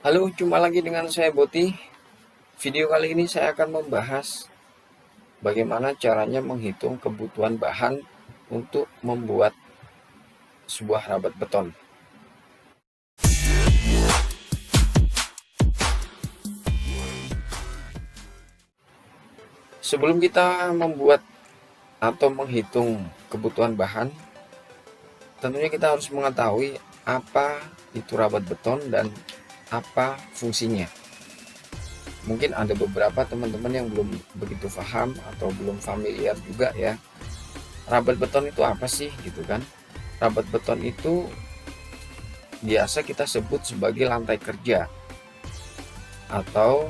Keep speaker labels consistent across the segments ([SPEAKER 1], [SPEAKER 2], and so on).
[SPEAKER 1] Halo, jumpa lagi dengan saya Boti. Video kali ini saya akan membahas bagaimana caranya menghitung kebutuhan bahan untuk membuat sebuah rabat beton. Sebelum kita membuat atau menghitung kebutuhan bahan, tentunya kita harus mengetahui apa itu rabat beton dan apa fungsinya. Mungkin ada beberapa teman-teman yang belum begitu paham atau belum familiar juga ya. Rabat beton itu apa sih gitu kan? Rabat beton itu biasa kita sebut sebagai lantai kerja, atau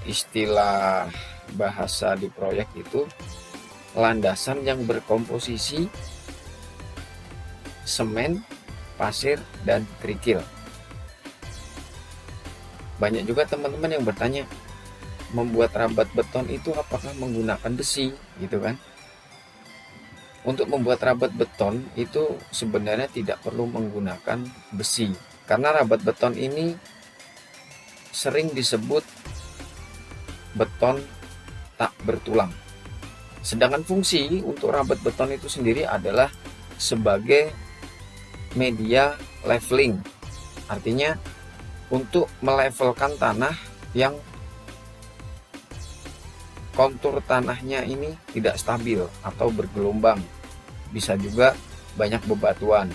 [SPEAKER 1] istilah bahasa di proyek itu landasan yang berkomposisi semen, pasir, dan kerikil. Banyak juga teman-teman yang bertanya, membuat rabat beton itu apakah menggunakan besi gitu kan? Untuk membuat rabat beton itu sebenarnya tidak perlu menggunakan besi, karena rabat beton ini sering disebut beton tak bertulang. Sedangkan fungsi untuk rabat beton itu sendiri adalah sebagai media leveling, artinya untuk melevelkan tanah yang kontur tanahnya ini tidak stabil atau bergelombang, bisa juga banyak bebatuan.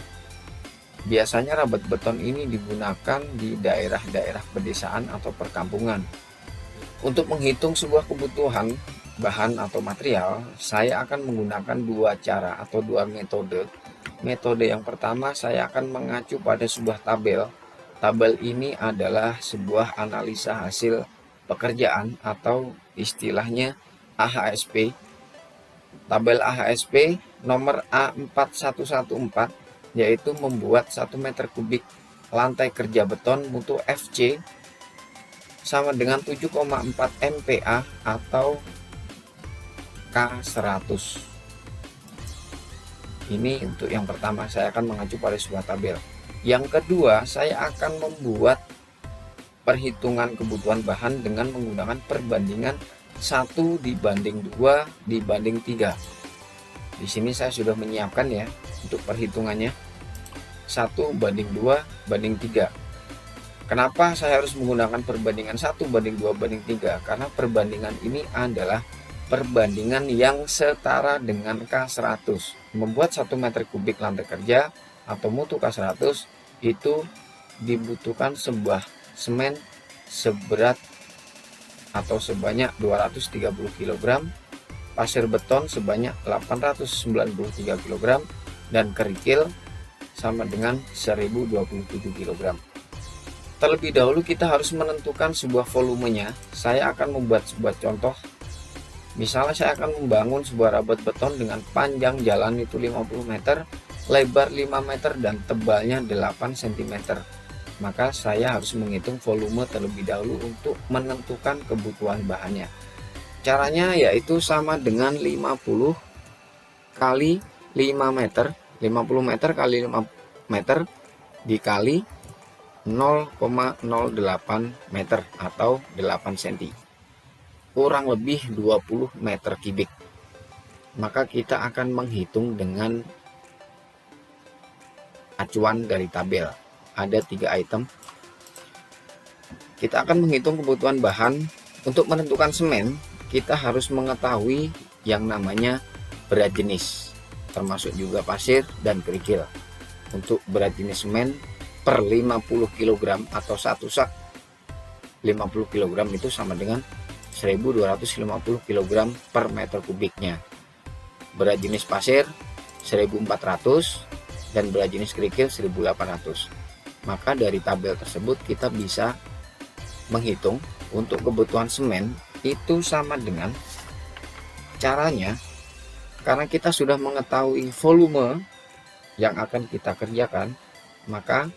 [SPEAKER 1] Biasanya rabat beton ini digunakan di daerah-daerah pedesaan atau perkampungan. Untuk menghitung sebuah kebutuhan bahan atau material, saya akan menggunakan dua cara atau dua metode. Metode yang pertama, saya akan mengacu pada sebuah tabel. Tabel ini adalah sebuah analisa hasil pekerjaan atau istilahnya AHSP. Tabel AHSP nomor A4114 yaitu membuat 1 meter kubik lantai kerja beton mutu FC sama dengan 7,4 MPa atau K100. Ini untuk yang pertama, saya akan mengacu pada sebuah tabel. Yang kedua, saya akan membuat perhitungan kebutuhan bahan dengan menggunakan perbandingan 1:2:3. Di sini saya sudah menyiapkan ya untuk perhitungannya 1:2:3. Kenapa saya harus menggunakan perbandingan 1:2:3? Karena perbandingan ini adalah perbandingan yang setara dengan K100. Membuat 1 meter kubik lantai kerja atau mutu K100 itu dibutuhkan sebuah semen seberat atau sebanyak 230 kg, pasir beton sebanyak 893 kg, dan kerikil sama dengan 1027 kg. Terlebih dahulu kita harus menentukan sebuah volumenya. Saya akan membuat sebuah contoh. Misalnya saya akan membangun sebuah rabat beton dengan panjang jalan itu 50 meter, lebar 5 meter, dan tebalnya 8 cm. Maka saya harus menghitung volume terlebih dahulu untuk menentukan kebutuhan bahannya. Caranya yaitu sama dengan 50 kali 5 meter, 50 meter kali 5 meter dikali 0,08 meter atau 8 cm, kurang lebih 20 meter kubik. Maka kita akan menghitung dengan acuan dari tabel. Ada 3 item. Kita akan menghitung kebutuhan bahan. Untuk menentukan semen, kita harus mengetahui yang namanya berat jenis, termasuk juga pasir dan kerikil. Untuk berat jenis semen per 50 kg atau satu sak 50 kg itu sama dengan 1250 kg per meter kubiknya. Berat jenis pasir 1400 dan berat jenis kerikil 1800. Maka dari tabel tersebut kita bisa menghitung untuk kebutuhan semen itu sama dengan caranya, karena kita sudah mengetahui volume yang akan kita kerjakan, maka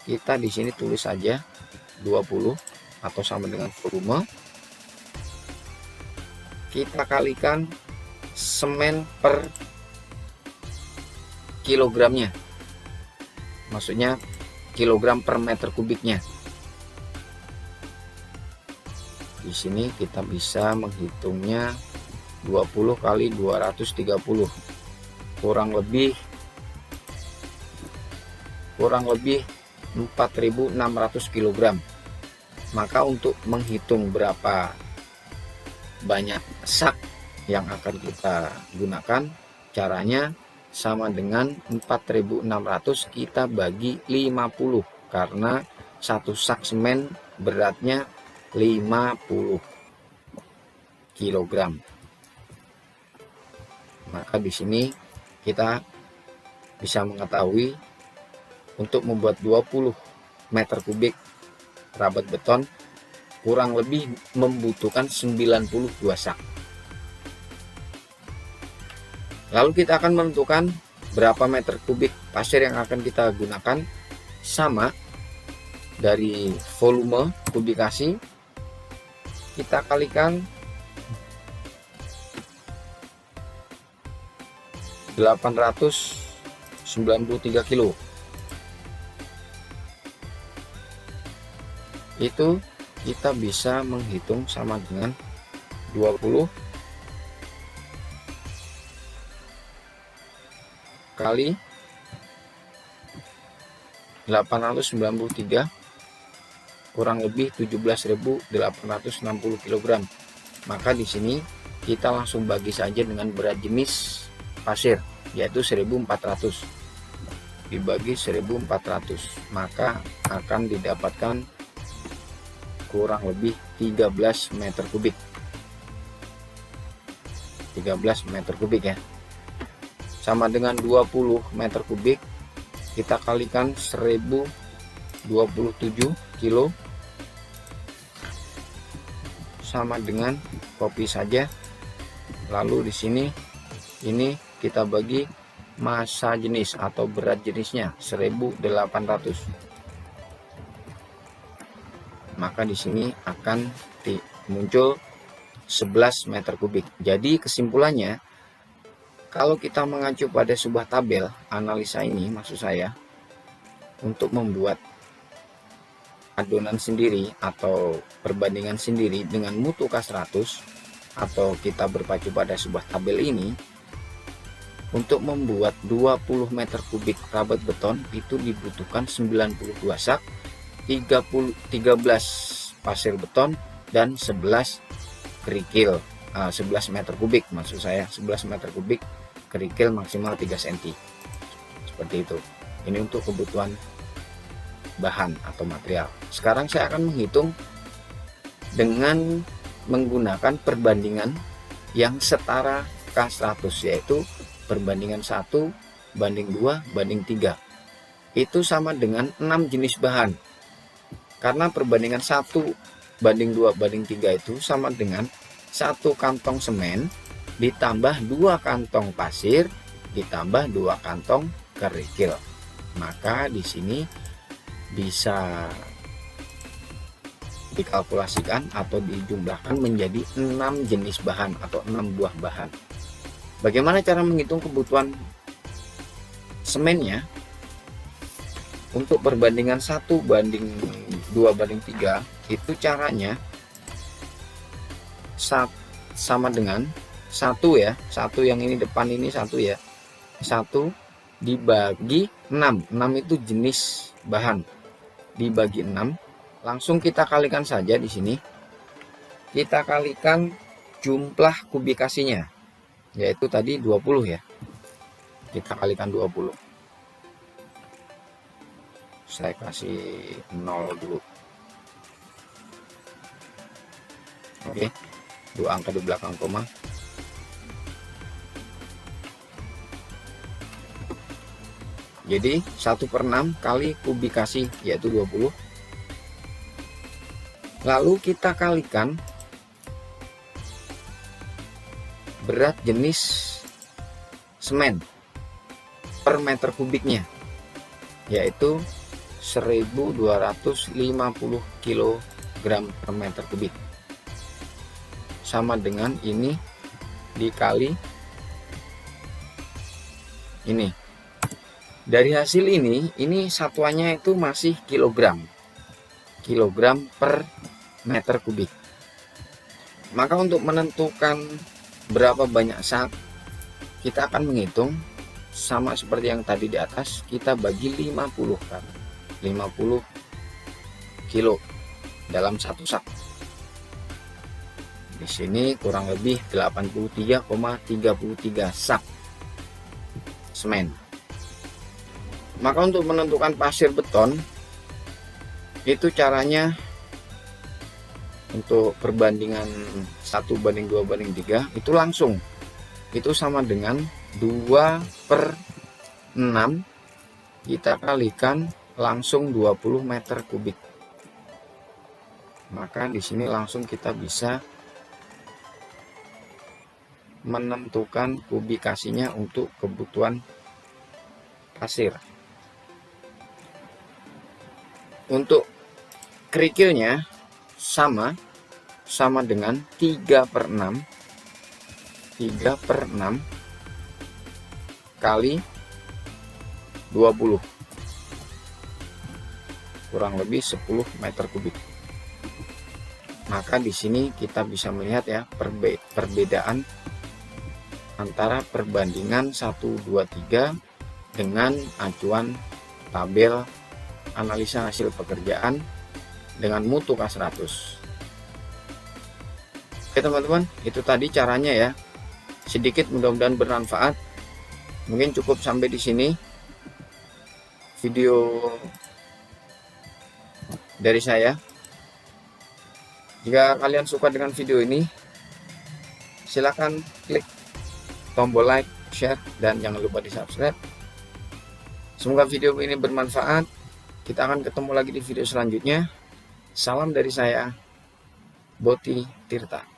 [SPEAKER 1] kita di sini tulis saja 20 atau sama dengan volume, kita kalikan semen per kilogramnya, maksudnya kilogram per meter kubiknya. Di sini kita bisa menghitungnya 20 kali 230, kurang lebih 4.600 kg. Maka untuk menghitung berapa banyak sak yang akan kita gunakan, caranya sama dengan 4.600 kita bagi 50, karena satu sak semen beratnya 50 kg. Maka di sini kita bisa mengetahui untuk membuat 20 meter kubik rabat beton kurang lebih membutuhkan 92 sak. Lalu kita akan menentukan berapa meter kubik pasir yang akan kita gunakan, sama dari volume kubikasi kita kalikan 893 kilo. Itu kita bisa menghitung sama dengan 20 kali 893 kurang lebih 17.860 kg. Maka di sini kita langsung bagi saja dengan berat jenis pasir, yaitu 1400 dibagi 1400, maka akan didapatkan kurang lebih 13 meter kubik. 13 meter kubik ya, sama dengan 20 meter kubik kita kalikan 1027 kilo, sama dengan kopi saja. Lalu di sini ini kita bagi massa jenis atau berat jenisnya 1800, maka di sini akan muncul 11 meter kubik. Jadi kesimpulannya, kalau kita mengacu pada sebuah tabel analisa ini, maksud saya untuk membuat adonan sendiri atau perbandingan sendiri dengan mutu K100, atau kita berpacu pada sebuah tabel ini, untuk membuat 20 meter kubik rabat beton itu dibutuhkan 92 sak, 13 pasir beton, dan 11 kerikil, 11 meter kubik maksud saya, 11 meter kubik kerikil maksimal 3 cm. Seperti itu. Ini untuk kebutuhan bahan atau material. Sekarang saya akan menghitung dengan menggunakan perbandingan yang setara K100, yaitu perbandingan 1 banding 2 banding 3. Itu sama dengan 6 jenis bahan. Karena perbandingan 1 banding 2 banding 3 itu sama dengan 1 kantong semen ditambah 2 kantong pasir ditambah 2 kantong kerikil. Maka di sini bisa dikalkulasikan atau dijumlahkan menjadi 6 jenis bahan atau 6 buah bahan. Bagaimana cara menghitung kebutuhan semennya? Untuk perbandingan 1 banding 2 banding 3 itu caranya sama dengan 1 ya, 1 yang ini depan ini 1 ya, 1 dibagi 6. 6 itu jenis bahan, dibagi 6. Langsung kita kalikan saja di sini. Kita kalikan jumlah kubikasinya, yaitu tadi 20 ya. Kita kalikan 20. Saya kasih 0 dulu. Oke. 2 angka di belakang koma. Jadi 1/6 kali kubikasi, yaitu 20. Lalu kita kalikan berat jenis semen per meter kubiknya, yaitu 1250 kg per meter kubik. Sama dengan ini dikali ini. Dari hasil ini satuannya itu masih kilogram per meter kubik. Maka untuk menentukan berapa banyak sak, kita akan menghitung sama seperti yang tadi di atas, kita bagi 50 kan. 50 kilo dalam satu sak. Di sini kurang lebih 83,33 sak semen. Maka untuk menentukan pasir beton itu caranya untuk perbandingan 1:2:3 itu langsung, itu sama dengan 2/6 kita kalikan langsung 20 meter kubik. Maka di sini langsung kita bisa menentukan kubikasinya untuk kebutuhan pasir. Untuk kerikilnya sama dengan 3/6 kali 20, kurang lebih 10 meter kubik. Maka di sini kita bisa melihat ya perbedaan antara perbandingan 1, 2, 3 dengan acuan tabel analisa hasil pekerjaan dengan mutu K100. Oke teman-teman, itu tadi caranya ya. Sedikit, mudah-mudahan bermanfaat. Mungkin cukup sampai di sini video dari saya. Jika kalian suka dengan video ini, silakan klik tombol like, share, dan jangan lupa di subscribe. Semoga video ini bermanfaat. Kita akan ketemu lagi di video selanjutnya. Salam dari saya, Boti Tirta.